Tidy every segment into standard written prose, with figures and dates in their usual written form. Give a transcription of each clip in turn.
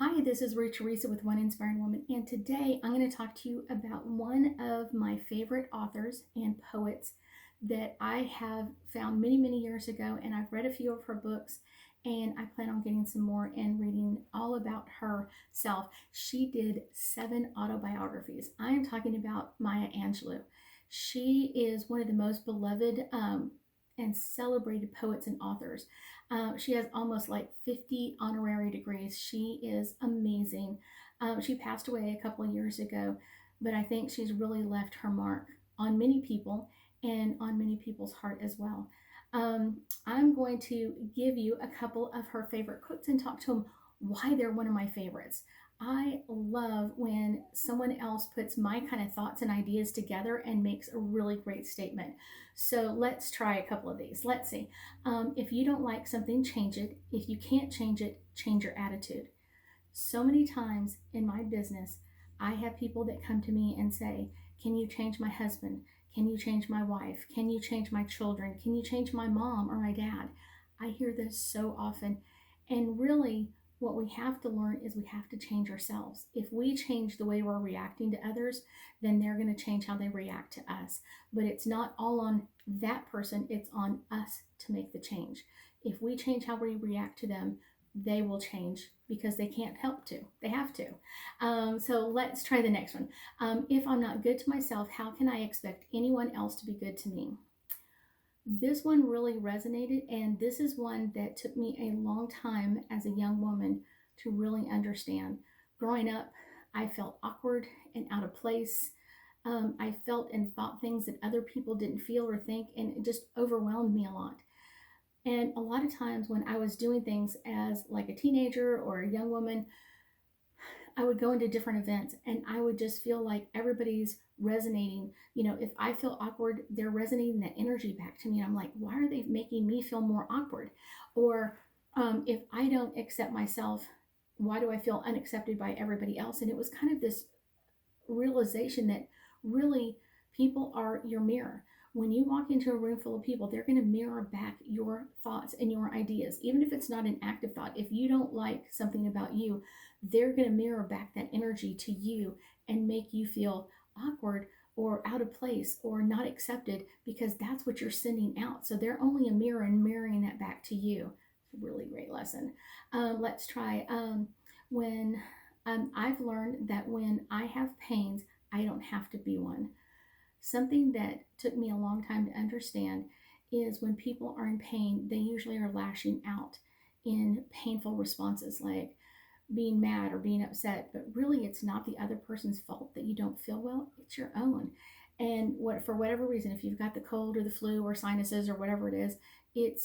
Hi, this is Ruth Theresa with One Inspiring Woman, and today I'm going to talk to you about one of my favorite authors and poets that I have found many, many years ago, and I've read a few of her books, and I plan on getting some more and reading all about herself. She did 7 autobiographies. I am talking about Maya Angelou. She is one of the most beloved and celebrated poets and authors. She has almost like 50 honorary degrees. She is amazing. She passed away a couple of years ago, but I think she's really left her mark on many people and on many people's heart as well. I'm going to give you a couple of her favorite quotes and talk to them why they're one of my favorites. I love when someone else puts my kind of thoughts and ideas together and makes a really great statement. So let's try a couple of these. Let's see. If you don't like something, change it. If you can't change it, change your attitude. So many times in my business, I have people that come to me and say, can you change my husband? Can you change my wife? Can you change my children? Can you change my mom or my dad? I hear this so often. And really, what we have to learn is we have to change ourselves. If we change the way we're reacting to others, then they're going to change how they react to us. But it's not all on that person, it's on us to make the change. If we change how we react to them, they will change because they can't help to. They have to. So let's try the next one. If I'm not good to myself, how can I expect anyone else to be good to me? This one really resonated, and this is one that took me a long time as a young woman to really understand. Growing up, I felt awkward and out of place. I felt and thought things that other people didn't feel or think, and it just overwhelmed me a lot. And a lot of times when I was doing things as like a teenager or a young woman, I would go into different events and I would just feel like everybody's resonating. If I feel awkward, they're resonating that energy back to me. And I'm like, why are they making me feel more awkward? Or if I don't accept myself, why do I feel unaccepted by everybody else? And it was kind of this realization that really people are your mirror. When you walk into a room full of people, they're going to mirror back your thoughts and your ideas, even if it's not an active thought. If you don't like something about you, they're going to mirror back that energy to you and make you feel awkward or out of place or not accepted because that's what you're sending out. So they're only a mirror and mirroring that back to you. It's a really great lesson. Let's try when I've learned that when I have pains, I don't have to be one. Something that took me a long time to understand is when people are in pain, they usually are lashing out in painful responses like being mad or being upset, but really it's not the other person's fault that you don't feel well, it's your own. And for whatever reason, if you've got the cold or the flu or sinuses or whatever it is, it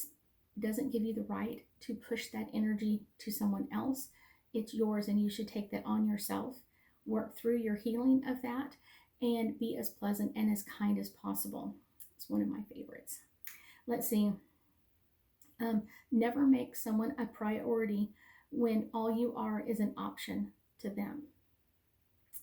doesn't give you the right to push that energy to someone else. It's yours, and you should take that on yourself, work through your healing of that, and be as pleasant and as kind as possible. It's one of my favorites. Let's see. Never make someone a priority when all you are is an option to them.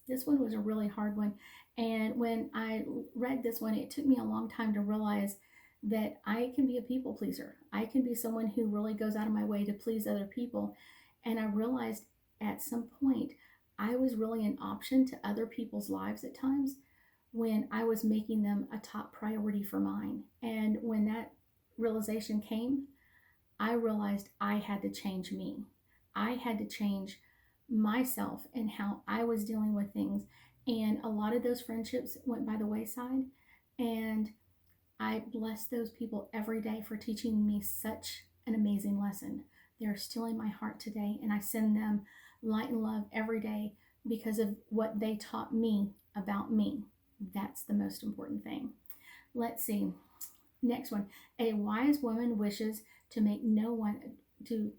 This one was a really hard one. And when I read this one, it took me a long time to realize that I can be a people pleaser. I can be someone who really goes out of my way to please other people. And I realized at some point I was really an option to other people's lives at times when I was making them a top priority for mine. And when that realization came, I realized I had to change me. I had to change myself and how I was dealing with things. And a lot of those friendships went by the wayside. And I bless those people every day for teaching me such an amazing lesson. They're still in my heart today, and I send them light and love every day because of what they taught me about me. That's the most important thing. Let's see. Next one. A wise woman wishes to make no one to.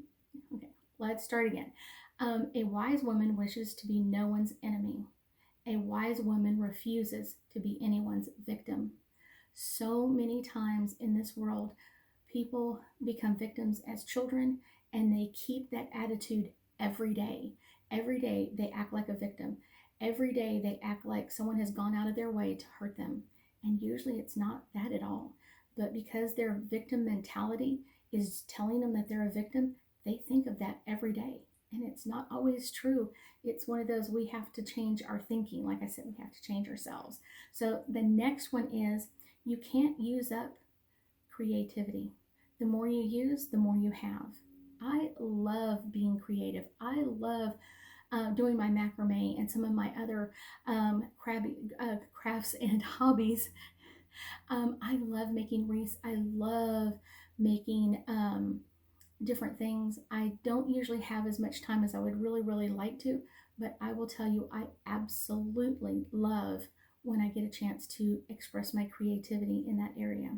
Okay, let's start again. A wise woman wishes to be no one's enemy. A wise woman refuses to be anyone's victim. So many times in this world, people become victims as children, and they keep that attitude every day. Every day they act like a victim. Every day they act like someone has gone out of their way to hurt them. And usually it's not that at all. But because their victim mentality is telling them that they're a victim, they think of that every day. And it's not always true. It's one of those, we have to change our thinking. Like I said, we have to change ourselves. So the next one is, you can't use up creativity. The more you use, the more you have. I love being creative. I love doing my macrame and some of my other crafts and hobbies. I love making wreaths. I love making different things. I don't usually have as much time as I would really, really like to, but I will tell you, I absolutely love when I get a chance to express my creativity in that area.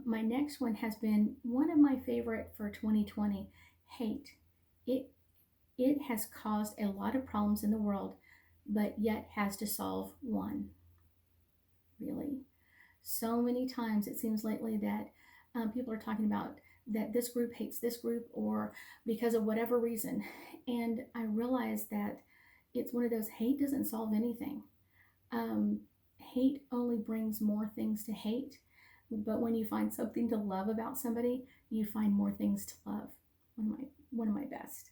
My next one has been one of my favorite for 2020, hate. It it has caused a lot of problems in the world, but yet has to solve one. Really, so many times it seems lately that people are talking about that this group hates this group or because of whatever reason, and I realize that it's one of those, hate doesn't solve anything. um, Hate only brings more things to hate, but when you find something to love about somebody, you find more things to love. One of my best.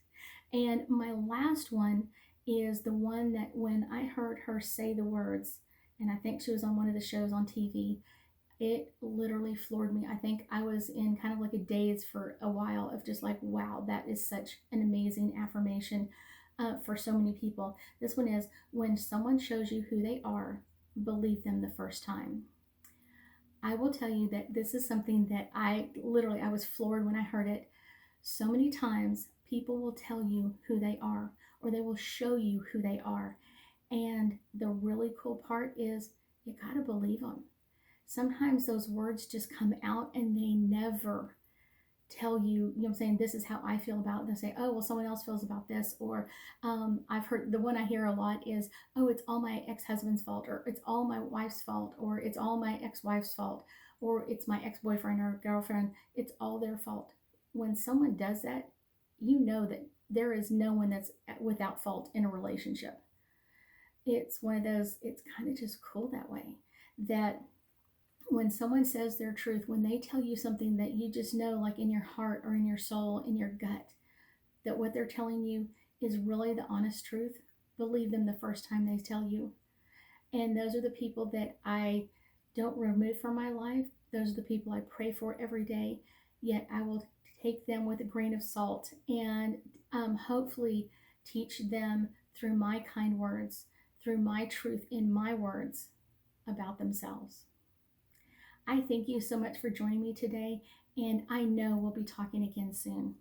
And my last one is the one that when I heard her say the words, and I think she was on one of the shows on TV, it literally floored me. I think I was in kind of like a daze for a while of just like, wow, that is such an amazing affirmation for so many people. This one is, when someone shows you who they are, believe them the first time. I will tell you that this is something that I was floored when I heard it. So many times people will tell you who they are, or they will show you who they are. And the really cool part is, you got to believe them. Sometimes those words just come out and they never tell you, you know what I'm saying, this is how I feel about it. They'll say, oh, well, someone else feels about this. Or I've heard, the one I hear a lot is, oh, it's all my ex-husband's fault, or it's all my wife's fault, or it's all my ex-wife's fault, or it's my ex-boyfriend or girlfriend. It's all their fault. When someone does that, you know that there is no one that's without fault in a relationship. It's one of those, it's kind of just cool that way, that when someone says their truth, when they tell you something that you just know, like in your heart or in your soul, in your gut, that what they're telling you is really the honest truth, believe them the first time they tell you. And those are the people that I don't remove from my life. Those are the people I pray for every day. Yet I will take them with a grain of salt and hopefully teach them through my kind words, through my truth in my words about themselves. I thank you so much for joining me today, and I know we'll be talking again soon.